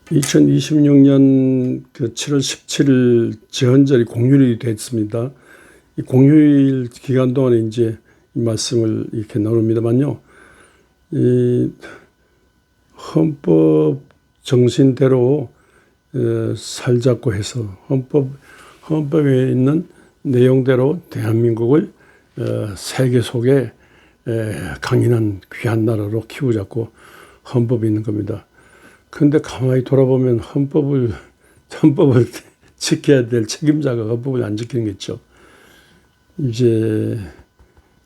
2026년 그 7월 17일 제헌절이 공휴일이 됐습니다. 이 공휴일 기간 동안에 이제 이 말씀을 이렇게 나눕니다만요. 이 헌법 정신대로 살자고 해서 헌법에 있는 내용대로 대한민국을 세계 속에 강인한 귀한 나라로 키우자고 헌법이 있는 겁니다. 그런데 가만히 돌아보면 헌법을 지켜야 될 책임자가 헌법을 안 지키는 게 있죠. 이제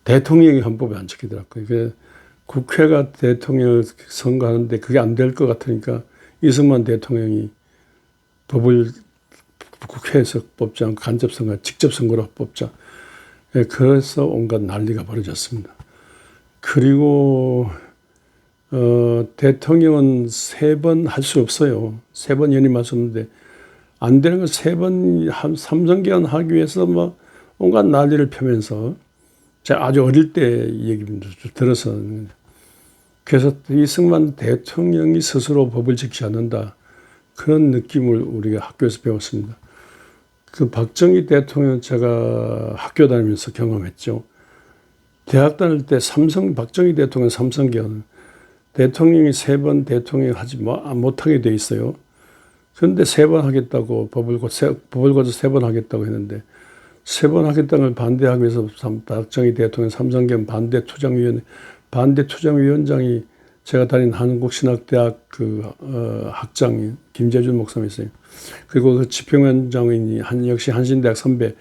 대통령이 헌법을 안 지키더라고요. 그러니까 국회가 대통령을 선거하는데 그게 안 될 것 같으니까 이승만 대통령이 법을 국회에서 뽑지 않고 간접 선거, 직접 선거로 뽑자. 그래서 온갖 난리가 벌어졌습니다. 그리고 대통령은 3번 할 수 없어요. 3번 연임할 수 없는데 안 되는 걸 3번 3선기간 하기 위해서 뭐 온갖 난리를 펴면서 제가 아주 어릴 때 얘기입니다. 들어서 그래서 이승만 대통령이 스스로 법을 지키지 않는다. 그런 느낌을 우리가 학교에서 배웠습니다. 그 박정희 대통령 제가 학교 다니면서 경험했죠. 대학 다닐 때 박정희 대통령 3선기간 대통령이 3번 대통령 하지 못하게 돼 있어요. 그런데 3번 하겠다고 법을 고쳐 3번 하겠다고 했는데 3번 하겠다는 걸 반대하기 위해서 박정희 대통령 3선기간 반대투쟁위원장이 제가 다닌 한국신학대학 학장 김재준 목사님이었어요. 그리고 그 집행위원장이 역시 한신대학 선배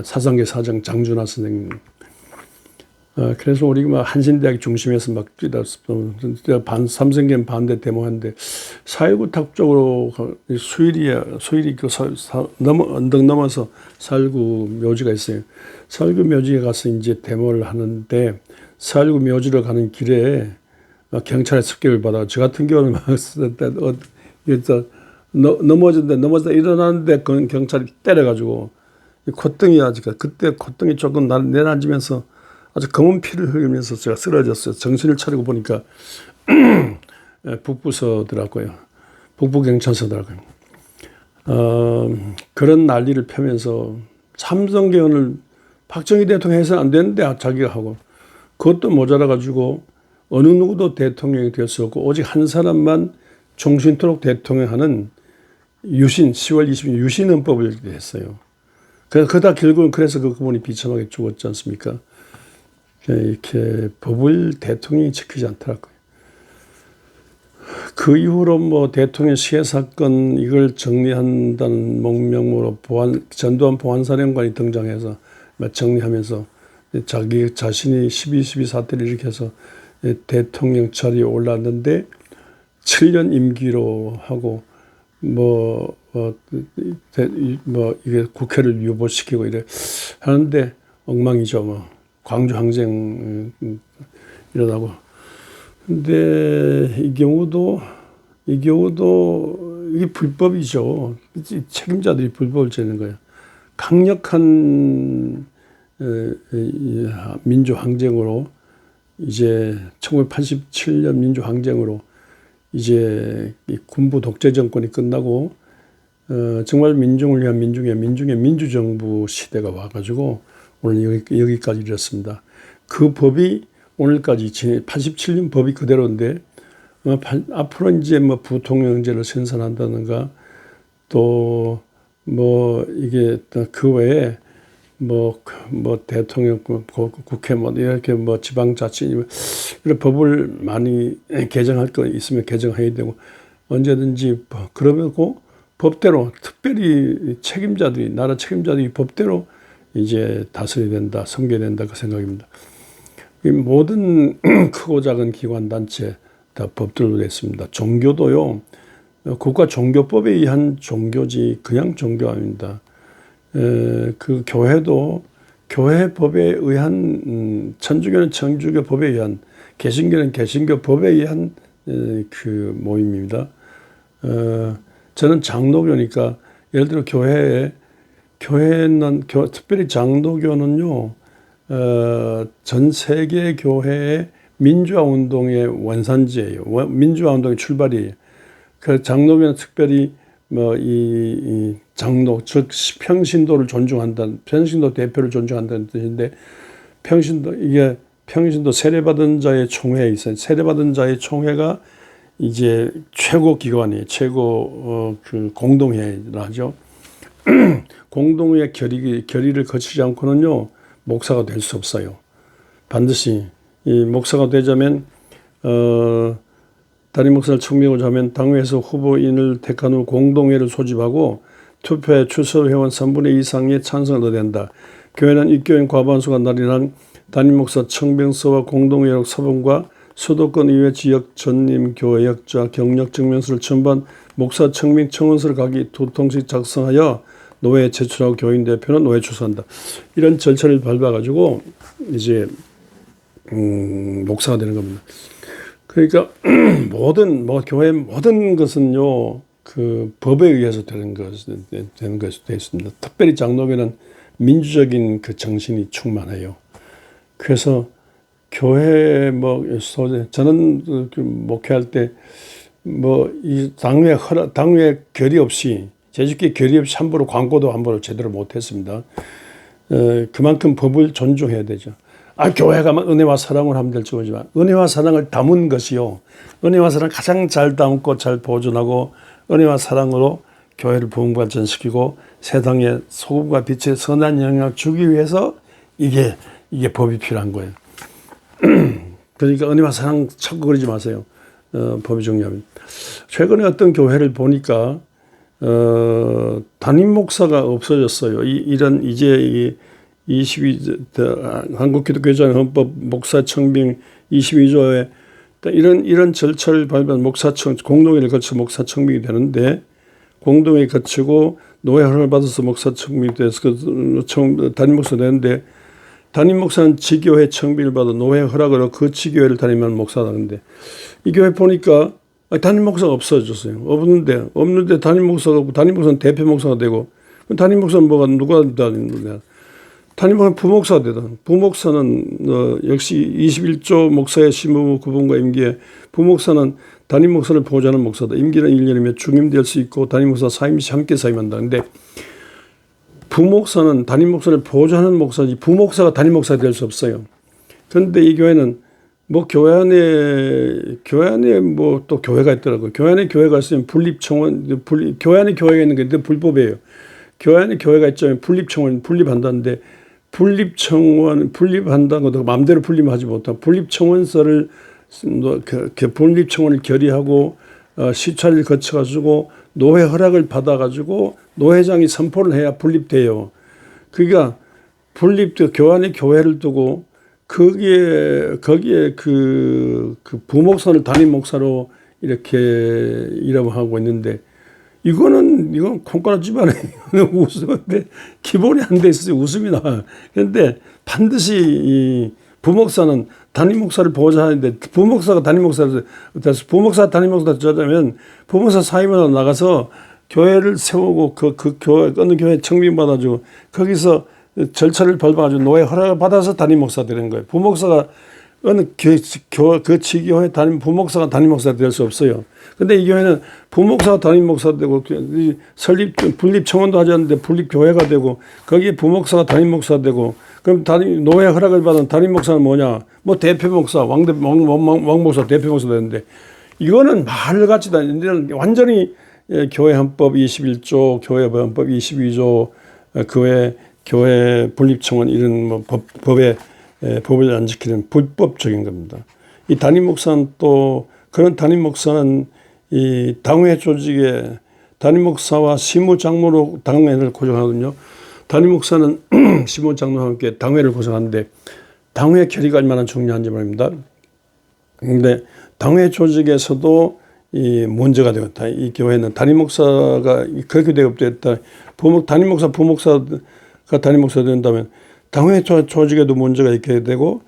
사상계 사장 장준하 선생님. 그래서 우리가 한신대학 중심에서 막 삼성계는 반대 데모하는데 4.19 탁 쪽으로 수일이 언덕 넘어서 4.19 묘지가 있어요. 4.19 묘지에 가서 이제 데모를 하는데 4.19 묘지로 가는 길에 경찰의 습격을 받아. 저 같은 경우는 넘어졌다 일어나는데 경찰이 때려가지고 그때 콧등이 조금 내려앉으면서 아주 검은 피를 흘리면서 제가 쓰러졌어요. 정신을 차리고 보니까 북부서더라고요. 북부경찰서더라고요. 그런 난리를 펴면서 삼성개헌을 박정희 대통령이 해서는 안 되는데 자기가 하고 그것도 모자라가지고 어느 누구도 대통령이 될 수 없고 오직 한 사람만 종신토록 대통령하는 10월 20일 유신헌법을 했어요. 그러다 결국은 그래서 그분이 비참하게 죽었지 않습니까? 이렇게 법을 대통령이 지키지 않더라고요. 그 이후로 뭐 대통령 시해 사건 이걸 정리한다는 명목으로 전두환 보안사령관이 등장해서 정리하면서 자기 자신이 12.12 사태를 일으켜서 대통령 자리에 올랐는데 7년 임기로 하고 이게 국회를 유보시키고 이래 하는데 엉망이죠. 뭐 광주 항쟁 일어나고. 근데 이 경우도 이게 불법이죠. 책임자들이 불법을 지는 거예요. 강력한 민주항쟁으로 이제 1987년 민주항쟁으로 이제 군부 독재 정권이 끝나고 정말 민중을 위한 민중의 민주정부 시대가 와가지고 오늘 여기까지 이르렀습니다. 그 법이 오늘까지 87년 법이 그대로인데 앞으로 이제 뭐 부통령제를 신설한다든가 또 뭐 이게 그 외에 뭐 대통령, 국회 이렇게 지방자치 이런 법을 많이 개정할 거 있으면 개정해야 되고 언제든지 그러고 법대로 특별히 나라 책임자들이 법대로 이제 다스려야 된다, 섬겨야 된다 그 생각입니다. 모든 크고 작은 기관 단체 다 법들로 됐습니다. 종교도요. 국가 종교법에 의한 종교지 그냥 종교 아닙니다. 그 교회도 교회법에 의한 천주교는 천주교 법에 의한 개신교는 개신교 법에 의한 그 모임입니다. 저는 장로교니까 예를 들어 교회는 특별히 장로교는요 전 세계 교회의 민주화 운동의 원산지예요. 민주화 운동의 출발이에요. 그 장로교는 특별히 뭐 이 장로 즉 평신도를 존중한다는, 평신도 대표를 존중한다는 뜻인데, 평신도 세례받은 자의 총회에 있어요. 세례받은 자의 총회가 이제 최고 기관이에요. 최고 그 공동회의라 하죠. 공동회 결의를 거치지 않고는요 목사가 될 수 없어요. 반드시 이 목사가 되자면 담임 목사를 청명하고자 하면 당회에서 후보인을 택한 후 공동회를 소집하고 투표에 출석 회원 3분의 2 이상의 찬성을 얻어야 된다. 교회는 입교인 과반수가 날인한 담임 목사 청병서와 공동회력 서본과 수도권 이외 지역 전임 교역자 경력 증명서를 첨부한 목사 청명 청원서를 각기 2통씩 작성하여 노회에 제출하고 교인 대표는 노회에 출석한다. 이런 절차를 밟아가지고 이제 목사가 되는 겁니다. 그러니까 교회 모든 것은요 그 법에 의해서 되는 것이 되어 있습니다. 특별히 장로교는 민주적인 그 정신이 충만해요. 그래서 교회 저는 목회할 때 이 당회 결의 없이, 제주교회 결의 없이 함부로 광고도 함부로 제대로 못했습니다. 그만큼 법을 존중해야 되죠. 교회가 은혜와 사랑을 하면 될지 모르지만 은혜와 사랑을 담은 것이요, 은혜와 사랑을 가장 잘 담고 잘 보존하고 은혜와 사랑으로 교회를 부흥발전시키고 세상에 소금과 빛의 선한 영향을 주기 위해서 이게 법이 필요한 거예요. 그러니까 은혜와 사랑 찾고 그러지 마세요. 법이 중요합니다. 최근에 어떤 교회를 보니까 담임 목사가 없어졌어요. 이런 이제 22 한국기독교회장 헌법 목사 청빙 22조에 이런 절차를 밟으면 공동회를 거쳐 목사 청빙이 되는데, 공동회 거치고 노회 허락을 받아서 목사 청빙이 돼서 담임 목사 되는데, 담임 목사는 지교회 청빙을 받아 노회 허락으로 그 지교회를 담임하는 목사라는데, 이 교회 보니까 담임 목사가 없어졌어요. 없는데 담임 목사가 없고, 담임 목사는 대표 목사가 되고, 담임 목사는 누가 다니느냐? 담임 목사는 부목사가 되다. 부목사는 역시 21조 목사의 시무 구분과 임기에 부목사는 담임 목사를 보좌하는 목사다. 임기는 1년이며 중임될 수 있고 담임 목사 사임 시 함께 사임한다. 근데 부목사는 담임 목사를 보좌하는 목사지 부목사가 담임 목사가 될 수 없어요. 그런데 이 교회는 교회 안에 또 교회가 있더라고요. 교회 안에 교회가 있으면 분립청원, 교회 안에 교회가 있는 게 불법이에요. 교회 안에 교회가 있자면 분립청원, 분립한다는데, 분립한다는 것도 마음대로 분립하지 못하고, 분립청원서를, 분립청원을 결의하고, 시찰을 거쳐가지고, 노회 허락을 받아가지고, 노회장이 선포를 해야 분립돼요. 그러니까, 교회 안에 교회를 두고, 거기에 그 부목사를 담임 목사로 이렇게 일하고 하고 있는데, 이건 콩가루 집안에 웃음인데 기본이 안 돼 있어요. 웃음이 나와요. 그런데 반드시 이 부목사는 담임 목사를 보좌하는데, 부목사가 담임 목사를 돼서 부목사 담임 목사가 되자면 부목사 사임으로 나가서 교회를 세우고 그 교회 어느 교회 청빙받아주고 거기서 절차를 밟아가지고 노회 허락을 받아서 담임 목사 되는 거예요. 부목사가 어느 그 지교회 부목사가 담임 목사가 될 수 없어요. 근데 이 교회는 부목사가 담임 목사가 되고, 분립 청원도 하지 않는데 분립 교회가 되고, 거기에 부목사가 담임 목사가 되고, 그럼 노회 허락을 받은 담임 목사는 뭐냐? 대표 목사, 왕 목사, 대표 목사 되는데, 이거는 말같이 완전히 교회 헌법 21조, 교회 헌법 22조, 교회 분립 청원 이런 법을 안 지키는 불법적인 겁니다. 이 담임 목사는 그런 담임 목사는 이 당회 조직에 담임 목사와 시무장로로 당회를 구성하거든요. 담임 목사는 시무장로와 함께 당회를 구성하는데, 당회 결의가 얼마나 중요한지 말입니다. 그런데 당회 조직에서도 이 문제가 되었다. 이 교회는 담임 목사가 그렇게 되었다. 담임 목사, 부목사가 담임 목사가 된다면 당회 조직에도 문제가 있게 되고,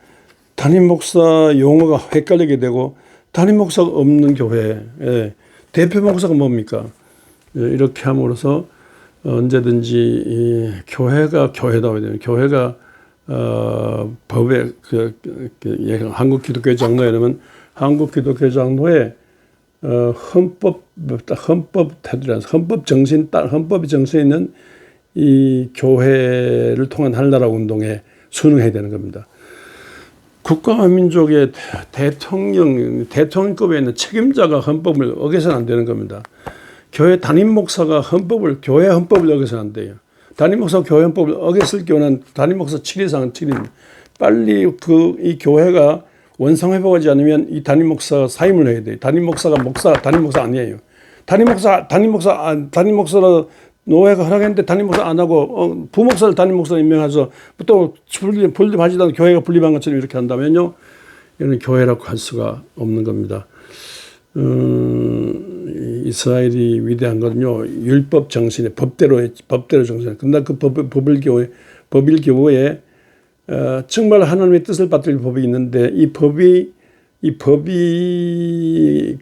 담임 목사 용어가 헷갈리게 되고, 담임 목사가 없는 교회, 대표 목사가 뭡니까? 이렇게 함으로써 언제든지 교회가 교회다워야 되는, 교회가 법에 한국 기독교 장로에 이러면 한국 기독교 장로회 헌법 테두리라서 헌법 정신, 헌법의 정신에 있는 이 교회를 통한 한나라 운동에 순응해야 되는 겁니다. 국가와 민족의 대통령급에 있는 책임자가 헌법을 어겨서는 안 되는 겁니다. 교회 담임 목사가 교회 헌법을 어겨서는 안 돼요. 담임 목사가 교회 헌법을 어겼을 경우는 담임 목사 7인상은 7인. 빨리 이 교회가 원상회복하지 않으면 이 담임 목사가 사임을 해야 돼요. 담임 목사가 담임 목사 아니에요. 담임 목사로 노회가 허락했는데 담임 목사 안 하고 부목사를 담임 목사로 임명해서 또 분립하지도 않고 교회가 분립한 것처럼 이렇게 한다면요, 이는 교회라고 할 수가 없는 겁니다. 이스라엘이 위대한 건요, 율법 정신에 법대로 정신. 근데 그 법일교회에 정말 하나님의 뜻을 받들 법이 있는데 이 법이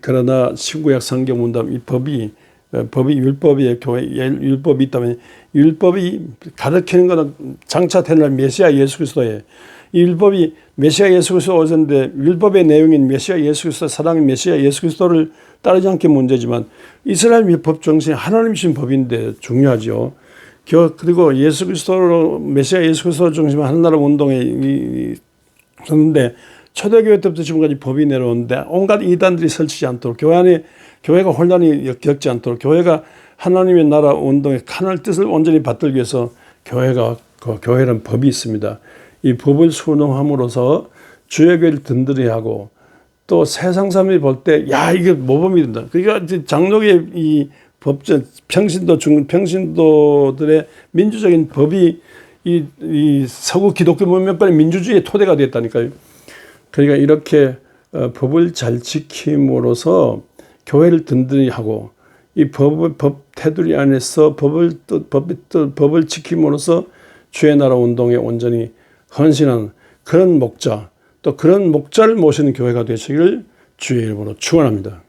그러나 신구약 성경 문답 이 법이 율법이에요. 교회 율법이 있다면 율법이 가르치는 것은 장차 태어날 메시아 예수 그리스도예요. 이 율법이 메시아 예수 그리스도 오셨는데 율법의 내용인 메시아 예수 그리스도 사랑의 메시아 예수 그리스도를 따르지 않게 문제지만 이스라엘 법 정신이 하나님 주신 법인데 중요하죠. 그리고 예수 그리스도로 메시아 예수 그리스도 중심의 한나라 운동에 있었는데 초대교회 때부터 지금까지 법이 내려오는데 온갖 이단들이 설치지 않도록 교회가 혼란이 겪지 않도록 교회가 하나님의 나라 운동의 하나님의 뜻을 온전히 받들기 위해서 교회란 법이 있습니다. 이 법을 순응함으로써 주의 교회를 든든히 하고 또 세상 사람들이 볼 때 야 이게 모범이 된다. 그러니까 이제 장로의 이 법전 평신도들의 민주적인 법이 이 서구 기독교 문명권의 민주주의의 토대가 됐다니까요. 그러니까 이렇게 법을 잘 지킴으로써 교회를 든든히 하고 이 법 테두리 안에서 법을 지킴으로써 주의 나라 운동에 온전히 헌신한 그런 목자, 또 그런 목자를 모시는 교회가 되시기를 주의 이름으로 축원합니다.